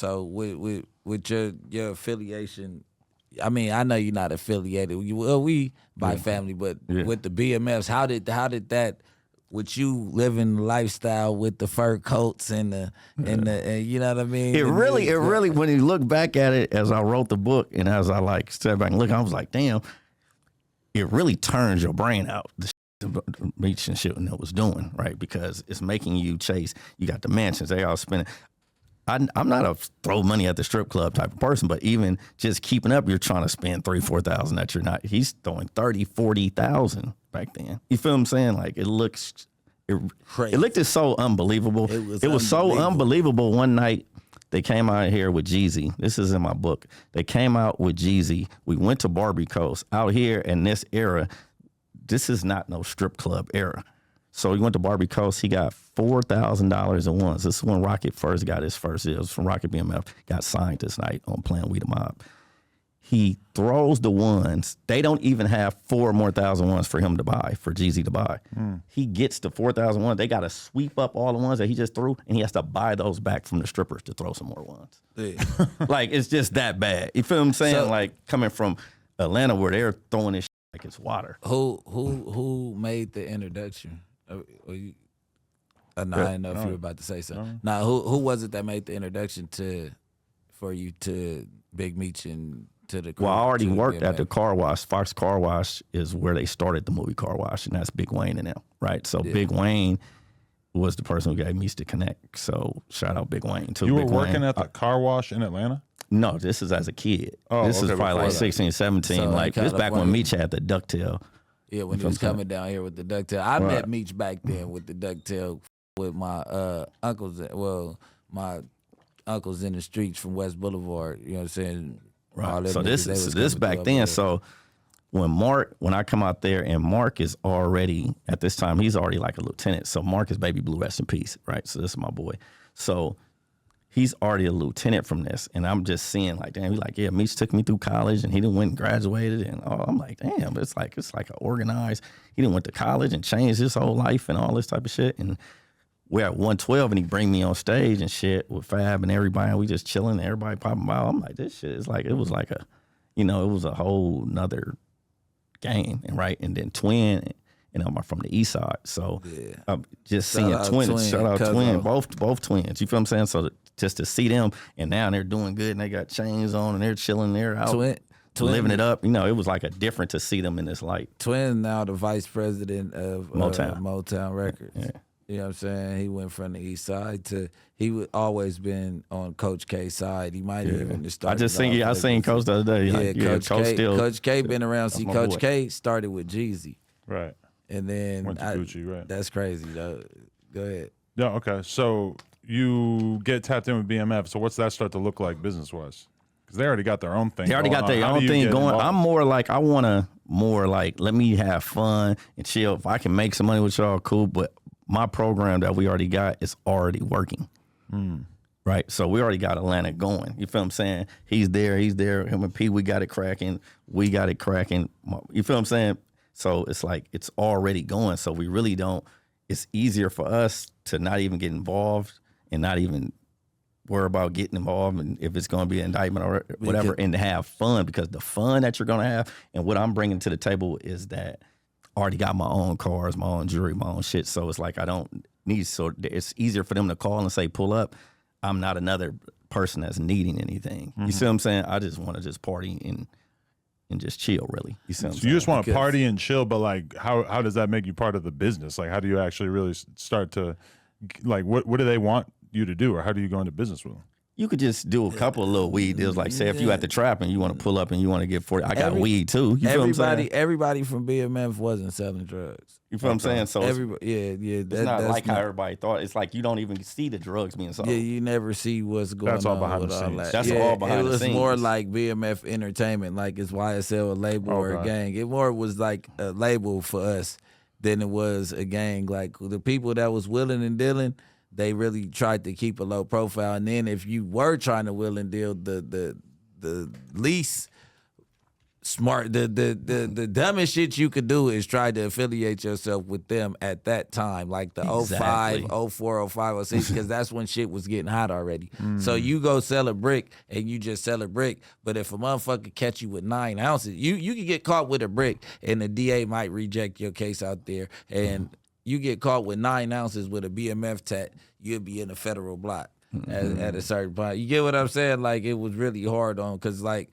So with your affiliation, I mean, I know you're not affiliated. We by family, but with the BMFs, how did that? With you living the lifestyle with the fur coats and you know what I mean? It really, when you look back at it, as I wrote the book and as I like stepped back and look, I was like, damn, it really turns your brain out. The Meech and shit that was doing, right? Because it's making you chase. You got the mansions, they all spending. I'm not a throw money at the strip club type of person, but even just keeping up, you're trying to spend $3,000-$4,000 that you're not. He's throwing $30,000-$40,000 back then. You feel what I'm saying? Like it looked so unbelievable. It was so unbelievable. One night they came out here with Jeezy. This is in my book. They came out with Jeezy. We went to Barbie Coast. Out here in this era, this is not no strip club era. So he went to Barbie Coast. He got $4,000 at once. This is when Rocket first got his first deal. It was from Rocket BMF. Got signed this night on Playing We the Mob. He throws the ones. They don't even have $4,000 more ones for him to buy, for Jeezy to buy. He gets the 4,000 ones. They got to sweep up all the ones that he just threw, and he has to buy those back from the strippers to throw some more ones. Yeah. Like, it's just that bad. You feel what I'm saying? So, like, coming from Atlanta where they're throwing this shit like it's water. Who made the introduction? I didn't know if you were about to say something. Now, who was it that made the introduction for you to Big Meech and to the? Well, I already worked at the car wash. Fox Car Wash is where they started the movie Car Wash, and that's Big Wayne and them, right? So Big Wayne was the person who gave Meech the connect. So shout out Big Wayne too. You were Big working Wayne. at the car wash in Atlanta? No, this is as a kid. Oh, this is probably like 16, 17. So like this back when Meech had the ducktail. Yeah, when he was coming down here with the ducktail. I met Meech back then with the ducktail with my uncles. Well, my uncles in the streets from West Boulevard. You know what I'm saying? Right. So this back then. So when I come out there and Mark is already, at this time, he's already like a lieutenant. So Mark is Baby Blue, rest in peace, right? So this is my boy. So he's already a lieutenant from this. And I'm just seeing like, damn, he's like, yeah, Meech took me through college and he done went and graduated. And I'm like, damn, it's like a organized, he done went to college and changed his whole life and all this type of shit. And we're at 112 and he bring me on stage and shit with Fab and everybody. And we just chilling and everybody popping by. I'm like, this shit is like, it was like a, it was a whole nother game. And right. And then Twin, I'm from the east side. So I'm just seeing twins. Shout out Twin, both twins. You feel what I'm saying? So just to see them and now they're doing good and they got chains on and they're chilling, they're out living it up. It was like a different to see them in this light. Twin now the vice president of Motown Records. Yeah. You know what I'm saying? He went from the east side to, he always been on Coach K's side. He might even started. I seen Coach the other day. Coach K been around. See, Coach K started with Jeezy. Right. And then went to Gucci, right? That's crazy, though. Go ahead. Yeah. Okay. So you get tapped in with BMF. So what's that start to look like business wise? Because they already got their own thing. They already got their own thing going. I'm more like I want to let me have fun and chill. If I can make some money with y'all, cool. But my program that we already got is already working. Right. So we already got Atlanta going. You feel what I'm saying? He's there. Him and P, we got it cracking. We got it cracking. You feel what I'm saying? So it's like it's already going. So we really don't. It's easier for us to not even get involved and not even worry about getting involved and if it's going to be an indictment or whatever, and to have fun, because the fun that you're going to have and what I'm bringing to the table is that I already got my own cars, my own jewelry, my own shit. So it's like I don't need. So it's easier for them to call and say pull up. I'm not another person that's needing anything. You see what I'm saying? I just want to just party and just chill, really. You see what I'm saying? You just want to party and chill, but like, how does that make you part of the business? Like, how do you actually really start to, like, what do they want you to do, or how do you go into business with them? You could just do a couple of little weed deals. Like, say, if you at the trap and you want to pull up and you want to get 40, I got weed too. You feel what I'm saying? Everybody from BMF wasn't selling drugs. You feel what I'm saying? So it's not like how everybody thought. It's like you don't even see the drugs being sold. Yeah, you never see what's going on. That's all behind the all scenes. that. That's all behind the scenes. It was more like BMF Entertainment, like it's YSL, a label or a gang. It more was like a label for us than it was a gang. Like the people that was willing and dealing, they really tried to keep a low profile. And then if you were trying to will and deal, the least smart. The dumbest shit you could do is try to affiliate yourself with them at that time, like the Exactly. 05, 04, 05, 06, because that's when shit was getting hot already. So you go sell a brick and you just sell a brick, but if a motherfucker catch you with 9 ounces, you can get caught with a brick and the DA might reject your case out there, and you get caught with 9 ounces with a BMF tat, you'll be in a federal block at a certain point. You get what I'm saying? Like, it was really hard on, because like,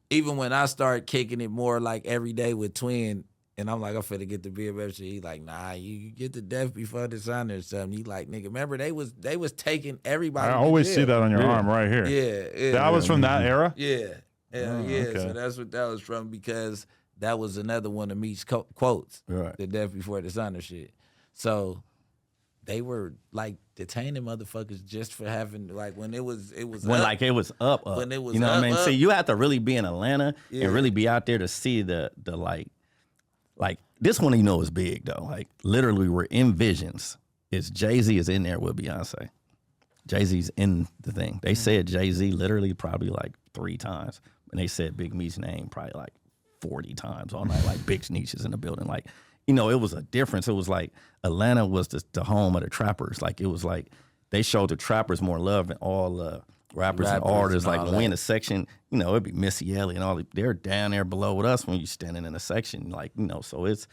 even when I start kicking it more like every day with Twin, and I'm like, I'm finna get the BMF shit, he like, nah, you get the death before dishonor or something. He like, nigga, remember they was taking everybody. I always see that on your arm right here. Yeah. That was from that era? Yeah. Okay. So that's what that was from, because that was another one of Meech's quotes, Right. the death before dishonor shit. So they were like detaining motherfuckers just for having, like, when it was When up, like it was up. When it was you know what I mean? up. See, you have to really be in Atlanta Yeah. and really be out there to see the like this one, you know, is big though. Like literally, we're in visions. It's Jay-Z is in there with Beyonce. Jay-Z's in the thing. They said Jay-Z literally probably like 3 times, and they said Big Meech's name probably like 40 times all night. Like Big Meech is in the building. Like, you know, it was a difference. It was like Atlanta was the home of the trappers. Like it was like they showed the trappers more love than all rappers and artists. and Like all when we in that. the section, you know, it'd be Missy Elliott and all. They're down there below with us when you standing in a section. Like, you know, so it's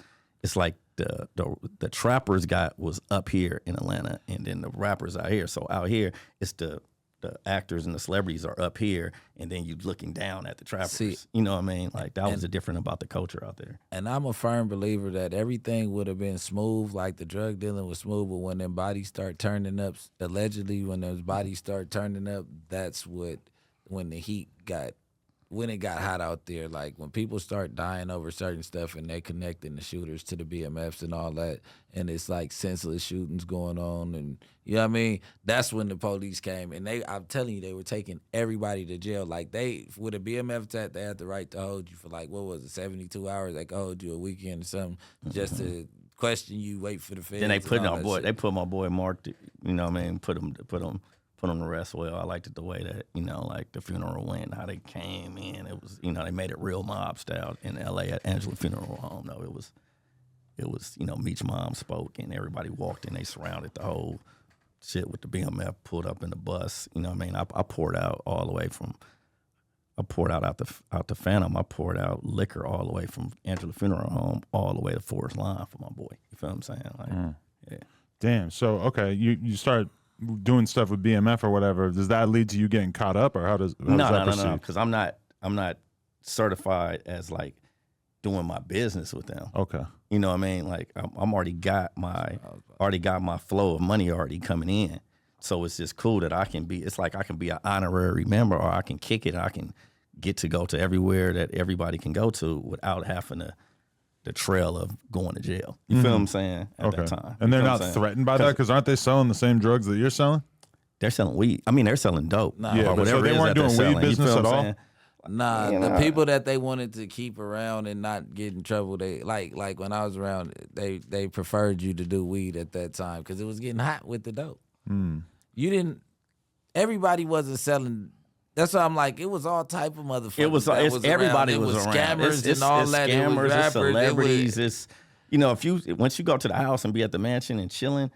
like the trappers was up here in Atlanta, and then the rappers out here. So out here, it's the actors and the celebrities are up here, and then you looking down at the trappers. See, you know what I mean? Like that was the different about the culture out there. And I'm a firm believer that everything would have been smooth, like the drug dealing was smooth, but when them bodies start turning up, allegedly when those bodies start turning up, that's when it got hot out there. Like when people start dying over certain stuff and they connecting the shooters to the BMFs and all that, and it's like senseless shootings going on, and you know what I mean? That's when the police came, and I'm telling you, they were taking everybody to jail. Like they, with a BMF tat, they had the right to hold you for like, what was it, 72 hours? They could hold you a weekend or something just to question you, wait for the feds. Then they put and all my that boy. shit. They put my boy Mark. You know what I mean? Put him to rest well. I liked it the way that, you know, like the funeral went, how they came in. It was, you know, they made it real mob style in L.A. at Angela Funeral Home. Though it was, you know, Meech's mom spoke and everybody walked in. They surrounded the whole shit with the BMF, pulled up in the bus. You know what I mean? I poured out all the way from. I poured out the Phantom. I poured out liquor all the way from Angela Funeral Home all the way to Forest Line for my boy. You feel what I'm saying? Like, yeah. Damn. So, okay, you start doing stuff with BMF or whatever. Does that lead to you getting caught up, or how does that proceed? No, because I'm not certified as like doing my business with them. Okay. You know what I mean? Like I'm already got my flow of money already coming in. So it's just cool that I can be an honorary member, or I can kick it. I can get to go to everywhere that everybody can go to without having the trail of going to jail. You feel what I'm saying? At that time. And they're You feel not what I'm saying? threatened by that, because aren't they selling the same drugs that you're selling? They're selling weed. I mean, they're selling dope. Yeah, or but so whatever they it is weren't that they're doing weed selling. You business feel at what I'm all? saying? Nah, You the know. people that they wanted to keep around and not get in trouble, they like when I was around, they preferred you to do weed at that time because it was getting hot with the dope. You didn't. Everybody wasn't selling. That's why I'm like, it was all type of motherfuckers. It was. that It's everybody around. It was around. Scammers and all it's that. It was Scammers, rappers. it's celebrities. It was, It's, you know, once you go to the house and be at the mansion and chilling,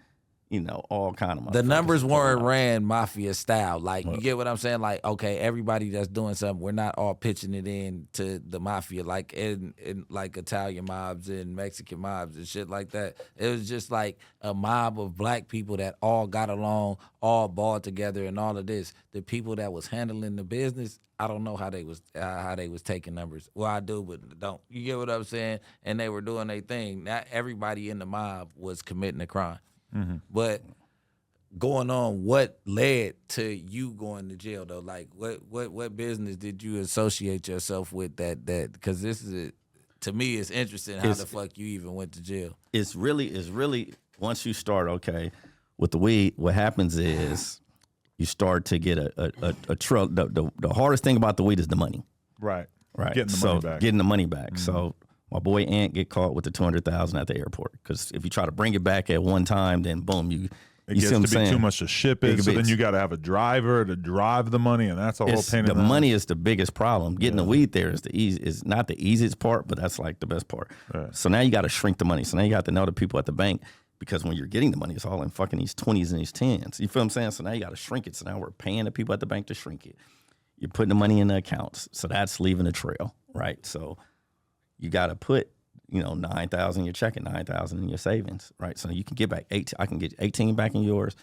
you know, all kind of the motherfuckers numbers is weren't going out. ran mafia style. Like, you get what I'm saying? Like, okay, everybody that's doing something, we're not all pitching it in to the mafia, like in like Italian mobs and Mexican mobs and shit like that. It was just like a mob of black people that all got along, all balled together and all of this. The people that was handling the business, I don't know how they was taking numbers. Well, I do, but don't. You get what I'm saying? And they were doing their thing. Not everybody in the mob was committing a crime. But going on, what led to you going to jail though? Like, what business did you associate yourself with that? Because this is to me, it's interesting how the fuck you even went to jail. It's really once you start with the weed, what happens is you start to get a trail. The hardest thing about the weed is the money. Right. Right. Getting the money back. Getting the money back. So my boy Ant get caught with the $200,000 at the airport, because if you try to bring it back at one time, then boom, It You gets see what to I'm be saying? too much to ship it. So then you got to have a driver to drive the money, and that's a whole pain in The the money is the biggest problem. Getting the weed there is is not the easiest part, but that's like the best part. Right. So now you got to shrink the money. So now you got to know the people at the bank, because when you're getting the money, it's all in fucking these 20s and these 10s. You feel what I'm saying? So now you got to shrink it. So now we're paying the people at the bank to shrink it. You're putting the money in the accounts. So that's leaving a trail, right? So you got to put, 9,000 in your checking, 9,000 in your savings, right? So you can get back 18. I can get 18 back in yours,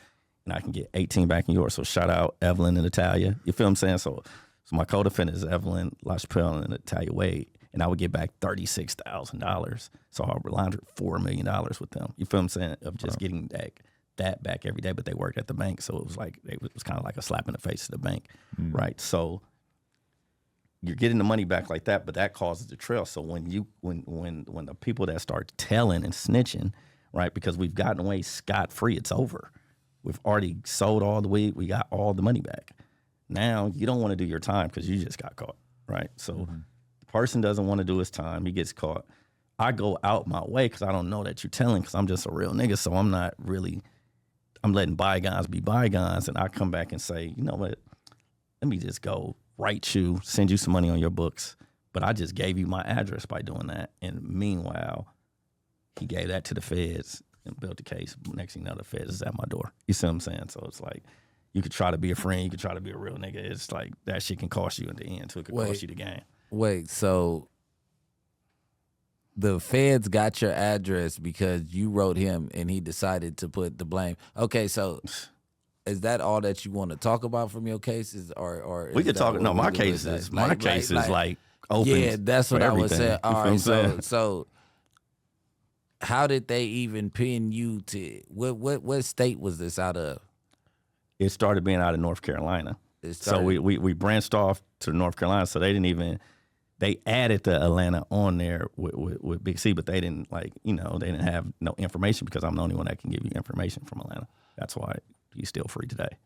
and I can get 18 back in yours. So shout out Evelyn and Natalia. You feel what I'm saying? So my co-defendant is Evelyn LaChapelle and Natalia Wade, and I would get back $36,000. So I would launder $4 million with them. You feel what I'm saying? Of just getting that back every day, but they worked at the bank, so it was like it was kind of like a slap in the face to the bank, right? So you're getting the money back like that, but that causes the trail. So when the people that start telling and snitching, right? Because we've gotten away scot-free, it's over. We've already sold all the weed. We got all the money back. Now you don't want to do your time because you just got caught, right? So the person doesn't want to do his time. He gets caught. I go out my way because I don't know that you're telling, because I'm just a real nigga. So I'm not really, I'm letting bygones be bygones. And I come back and say, you know what? Let me just go write you, send you some money on your books. But I just gave you my address by doing that. And meanwhile, he gave that to the feds and built the case. Next thing you know, the feds is at my door. You see what I'm saying? So it's like, you could try to be a friend, you could try to be a real nigga. It's like that shit can cost you in the end, so it could cost you the game. Wait, so the feds got your address because you wrote him and he decided to put the blame. Okay, so is that all that you want to talk about from your cases, or we could talk? No, my case is like open. Yeah, that's what I was saying. All right, saying? So how did they even pin you to what state was this out of? It started being out of North Carolina. So we branched off to North Carolina. So they added the Atlanta on there with Big C, but they didn't they didn't have no information, because I'm the only one that can give you information from Atlanta. That's why he's still free today.